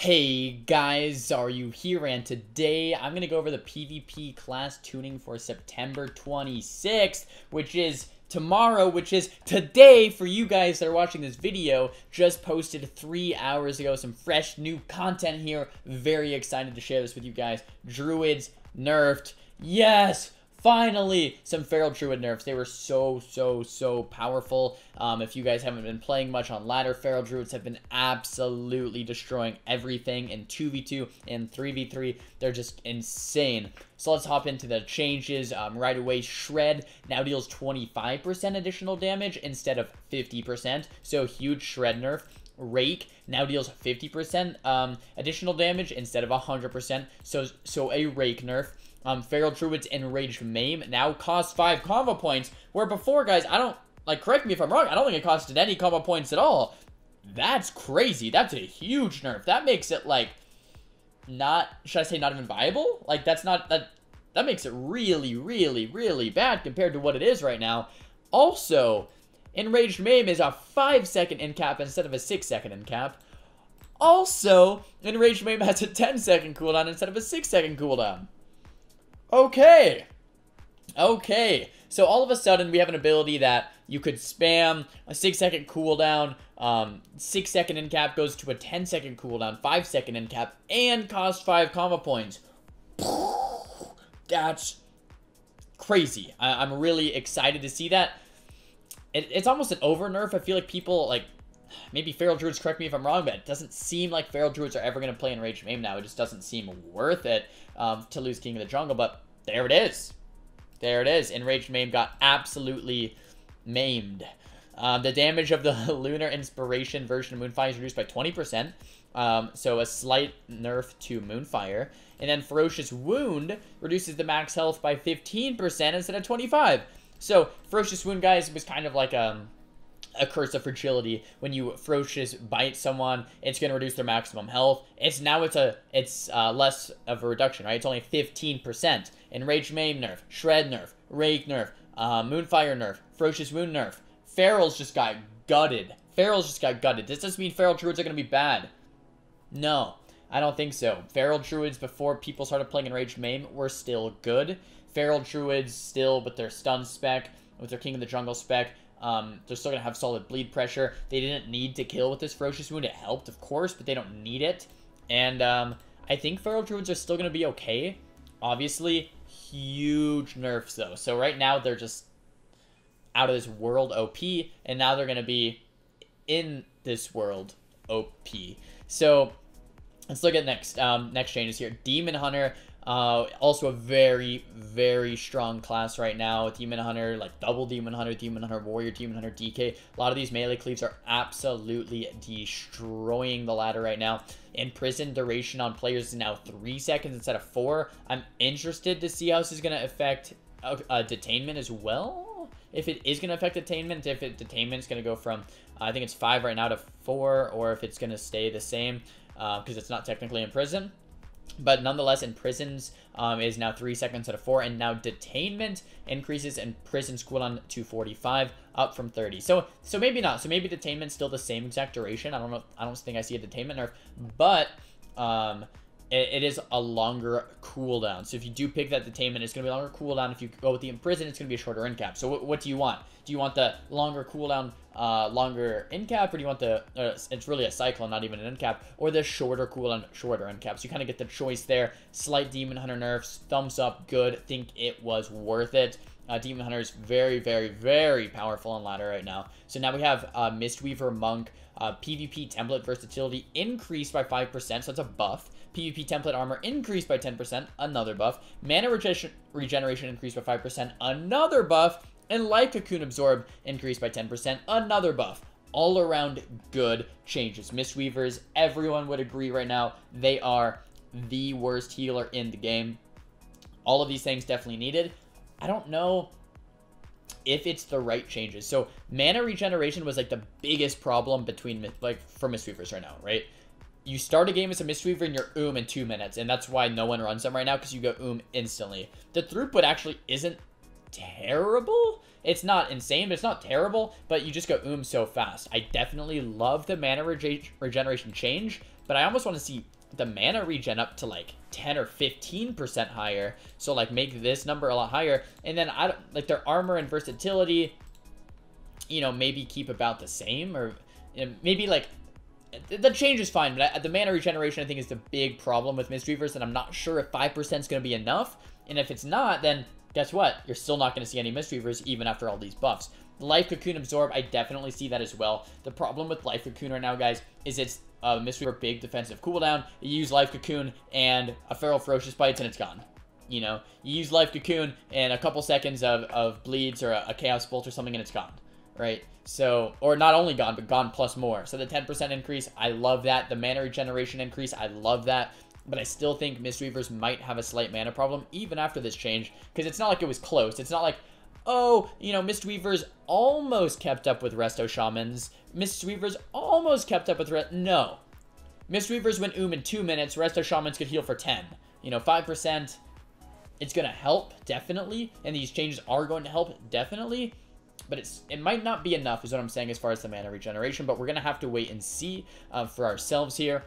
Hey guys, Xaryu here, and today I'm going to go over the PvP class tuning for September 26th, which is tomorrow, which is today for you guys that are watching this video. Just posted 3 hours ago, some fresh new content here. Very excited to share this with you guys. Druids nerfed. Yes! Finally, some Feral Druid nerfs. They were so powerful. If you guys haven't been playing much on ladder, Feral Druids have been absolutely destroying everything in 2v2 and 3v3. They're just insane. So let's hop into the changes right away. Shred now deals 25% additional damage instead of 50%. So huge Shred nerf. Rake now deals 50% additional damage instead of 100%. So a Rake nerf. Feral Druids Enraged Maim now cost 5 combo points, where before, guys, correct me if I'm wrong, I don't think it costed any combo points at all. That's crazy. That's a huge nerf. That makes it, should I say not even viable? That makes it really bad compared to what it is right now. Also, Enraged Maim is a 5-second end cap instead of a 6-second end cap. Also, Enraged Maim has a 10-second cooldown instead of a 6-second cooldown. Okay, so all of a sudden we have an ability that you could spam a 6-second cooldown, 6-second end cap goes to a 10-second cooldown, 5-second end cap, and cost 5 combo points. That's crazy. I'm really excited to see that. It's almost an over nerf. I feel like people, maybe Feral Druids, correct me if I'm wrong, but it doesn't seem like Feral Druids are ever going to play Enraged Maim now. It just doesn't seem worth it to lose King of the Jungle, but there it is. There it is. Enraged Maim got absolutely maimed. The damage of the Lunar Inspiration version of Moonfire is reduced by 20%, so a slight nerf to Moonfire. And then Ferocious Wound reduces the max health by 15% instead of 25%. So, Ferocious Wound, guys, was kind of like a curse of fragility. When you ferocious bite someone, it's going to reduce their maximum health. It's less of a reduction, right? It's only 15%. Enraged Maim nerf, Shred nerf, Rake nerf, Moonfire nerf, Ferocious Wound nerf. Ferals just got gutted. Does this mean Feral Druids are going to be bad? No, I don't think so. Feral Druids, before people started playing Enraged Maim, were still good. Feral Druids still, with their stun spec, with their King of the Jungle spec, they're still going to have solid bleed pressure. They didn't need to kill with this Ferocious Wound. It helped, of course, but they don't need it. And I think Feral Druids are still going to be okay. Obviously, huge nerfs, though. So right now, they're just out of this world OP, and now they're going to be in this world OP. So let's look at next changes here. Demon Hunter. Also a very strong class right now. Demon Hunter, double Demon Hunter Warrior, Demon Hunter DK. A lot of these melee cleaves are absolutely destroying the ladder right now. Imprisoned duration on players is now 3 seconds instead of 4. I'm interested to see how this is going to affect detainment as well. If it is going to affect detainment, detainment is going to go from, I think it's 5 right now to 4, or if it's going to stay the same, because it's not technically in prison. But nonetheless, Imprisons is now 3 seconds instead of 4, and now Detainment increases Imprison's cooldown to 45, up from 30. So maybe not. So maybe Detainment's still the same exact duration. I don't know. I don't think I see a Detainment nerf, but it is a longer cooldown. So if you do pick that Detainment, it's going to be a longer cooldown. If you go with the Imprison, it's going to be a shorter end cap. So what do you want? Do you want the longer cooldown, longer end cap, or do you want the, it's really a Cyclone, not even an end cap, or the shorter cooldown, shorter end cap? So you kind of get the choice there. Slight Demon Hunter nerfs, thumbs up, good. Think it was worth it. Demon Hunter is very powerful on ladder right now. So now we have Mistweaver Monk. PvP template versatility increased by 5%, so that's a buff. PvP template armor increased by 10%, another buff. Mana regeneration increased by 5%, another buff. And Life Cocoon Absorb increased by 10%, another buff. All around good changes. Mistweavers, everyone would agree right now, they are the worst healer in the game. All of these things definitely needed. I don't know if it's the right changes. So mana regeneration was the biggest problem between for Mistweavers right now, right? You start a game as a Mistweaver and you're in 2 minutes, and that's why no one runs them right now, because you go instantly. The throughput actually isn't terrible. It's not insane, but it's not terrible, but you just go so fast. I definitely love the mana regeneration change, but I almost want to see the mana regen up to like 10 or 15% higher. So like make this number a lot higher. And then I don't, like their armor and versatility, you know, maybe keep about the same, or you know, maybe like the change is fine, but the mana regeneration I think is the big problem with Mistweavers, and I'm not sure if 5% is going to be enough. And if it's not, then guess what? You're still not going to see any Mistweavers even after all these buffs. The Life Cocoon Absorb, I definitely see that as well. The problem with Life Cocoon right now, guys, is it's a Mistweaver big defensive cooldown. You use Life Cocoon and a Feral Ferocious Bites and it's gone. You know, you use Life Cocoon and a couple seconds of bleeds or a Chaos Bolt or something and it's gone, right? So, or not only gone, but gone plus more. So the 10% increase, I love that. The mana regeneration increase, I love that. But I still think Mistweavers might have a slight mana problem even after this change, because it's not like it was close. It's not like, oh, you know, Mistweavers almost kept up with Resto Shamans. Mistweavers almost kept up with no. Mistweavers went in 2 minutes. Resto Shamans could heal for 10. You know, 5%, it's going to help, definitely. And these changes are going to help, definitely. But it might not be enough, is what I'm saying, as far as the mana regeneration. But we're going to have to wait and see for ourselves here.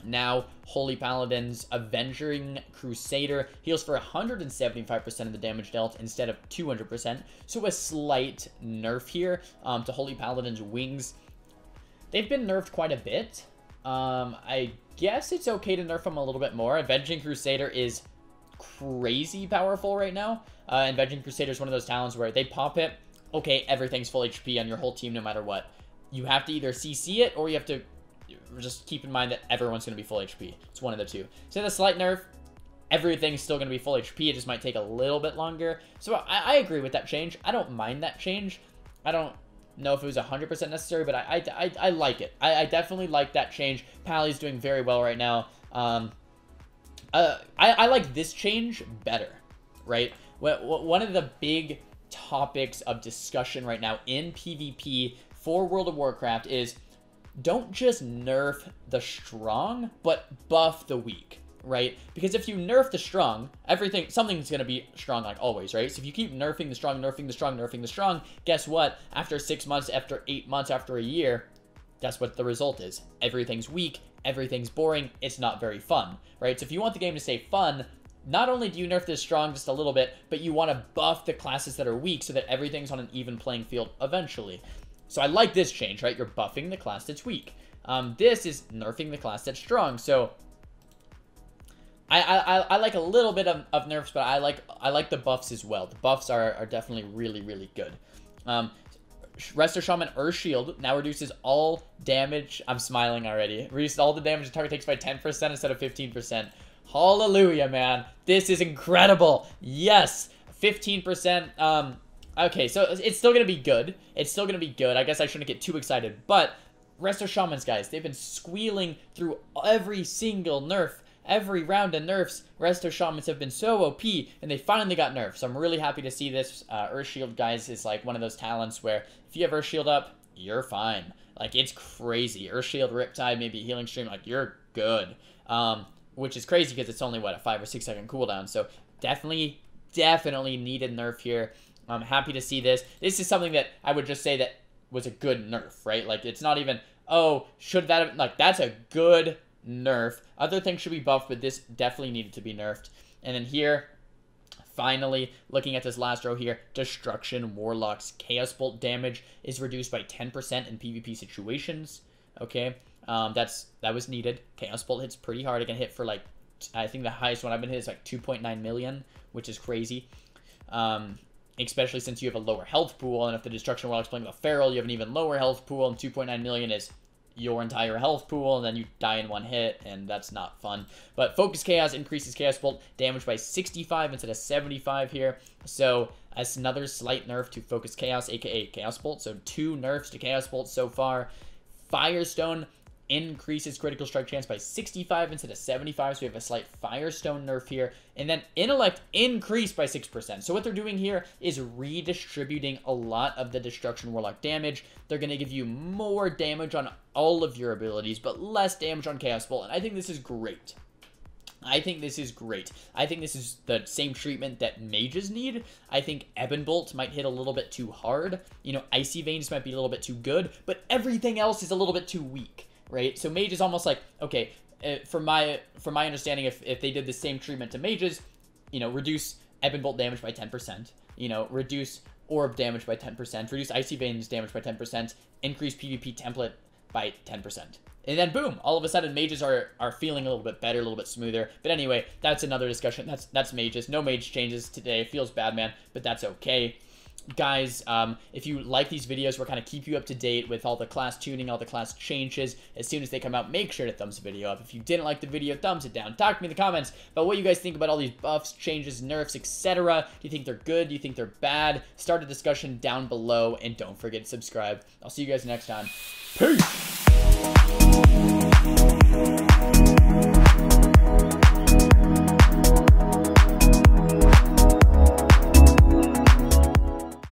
Now, Holy Paladin's Avenging Crusader heals for 175% of the damage dealt instead of 200%. So a slight nerf here to Holy Paladin's wings. They've been nerfed quite a bit. I guess it's okay to nerf them a little bit more. Avenging Crusader is crazy powerful right now. Avenging Crusader is one of those talents where they pop it. Okay, everything's full HP on your whole team no matter what. You have to either CC it or you have to just keep in mind that everyone's going to be full HP. It's one of the two. So the slight nerf, everything's still going to be full HP. It just might take a little bit longer. So I agree with that change. I don't mind that change. I don't know if it was 100% necessary, but I like it. I definitely like that change. Pally's doing very well right now. I like this change better, right? One of the big topics of discussion right now in PvP for World of Warcraft is don't just nerf the strong, but buff the weak, right? Because if you nerf the strong, something's going to be strong like always, right? So if you keep nerfing the strong, nerfing the strong, nerfing the strong, guess what? After 6 months, after 8 months, after a year, guess what the result is? Everything's weak, everything's boring, it's not very fun, right? So if you want the game to stay fun, not only do you nerf this strong just a little bit, but you want to buff the classes that are weak so that everything's on an even playing field eventually. So I like this change, right? You're buffing the class that's weak. This is nerfing the class that's strong. So I like a little bit of nerfs, but I like the buffs as well. The buffs are definitely really, really good. Resto Shaman Earth Shield now reduces all damage. I'm smiling already. Reduces all the damage the target takes by 10% instead of 15%. Hallelujah, man. This is incredible. Yes. 15%. Okay, so it's still going to be good. It's still going to be good. I guess I shouldn't get too excited. But Resto Shamans, guys, they've been squealing through every single nerf. Every round of nerfs, Resto Shamans have been so OP, and they finally got nerfed. So I'm really happy to see this. Earth Shield, guys, is like one of those talents where if you have Earth Shield up, you're fine. Like, it's crazy. Earth Shield, Riptide, maybe Healing Stream, like, you're good. Which is crazy because it's only, what, a 5 or 6 second cooldown. So definitely needed nerf here. I'm happy to see this. This is something that I would just say that was a good nerf, right? Like, it's not even, oh, should that have, like, that's a good nerf. Other things should be buffed, but this definitely needed to be nerfed. And then here, finally, looking at this last row here, Destruction Warlock's Chaos Bolt damage is reduced by 10% in PvP situations. Okay, that was needed. Chaos Bolt hits pretty hard. It can hit for, like, I think the highest one I've been hit is like 2.9 million, which is crazy. Especially since you have a lower health pool, and if the Destruction Warlock's playing with a Feral, you have an even lower health pool, and 2.9 million is your entire health pool, and then you die in one hit, and that's not fun. But Focus Chaos increases Chaos Bolt damage by 65 instead of 75 here, so that's another slight nerf to Focus Chaos, aka Chaos Bolt, so 2 nerfs to Chaos Bolt so far. Firestone increases critical strike chance by 65 instead of 75, so we have a slight Firestone nerf here. And then Intellect increased by 6%. So what they're doing here is redistributing a lot of the Destruction Warlock damage. They're going to give you more damage on all of your abilities, but less damage on Chaos Bolt, and I think this is great. I think this is great. I think this is the same treatment that mages need. I think Ebon Bolt might hit a little bit too hard. You know, Icy Veins might be a little bit too good, but everything else is a little bit too weak. right? So mage is almost like, okay, from my understanding, if they did the same treatment to mages, you know, reduce Ebb and Bolt damage by 10%, you know, reduce orb damage by 10%, reduce Icy Veins damage by 10%, increase PvP template by 10%. And then boom, all of a sudden mages are feeling a little bit better, a little bit smoother. But anyway, that's another discussion. That's mages. No mage changes today. It feels bad, man, but that's okay. Guys, if you like these videos, we're kind of keep you up to date with all the class tuning, all the class changes. As soon as they come out, make sure to thumbs the video up. If you didn't like the video, thumbs it down. Talk to me in the comments about what you guys think about all these buffs, changes, nerfs, etc. Do you think they're good? Do you think they're bad? Start a discussion down below, and don't forget to subscribe. I'll see you guys next time. Peace!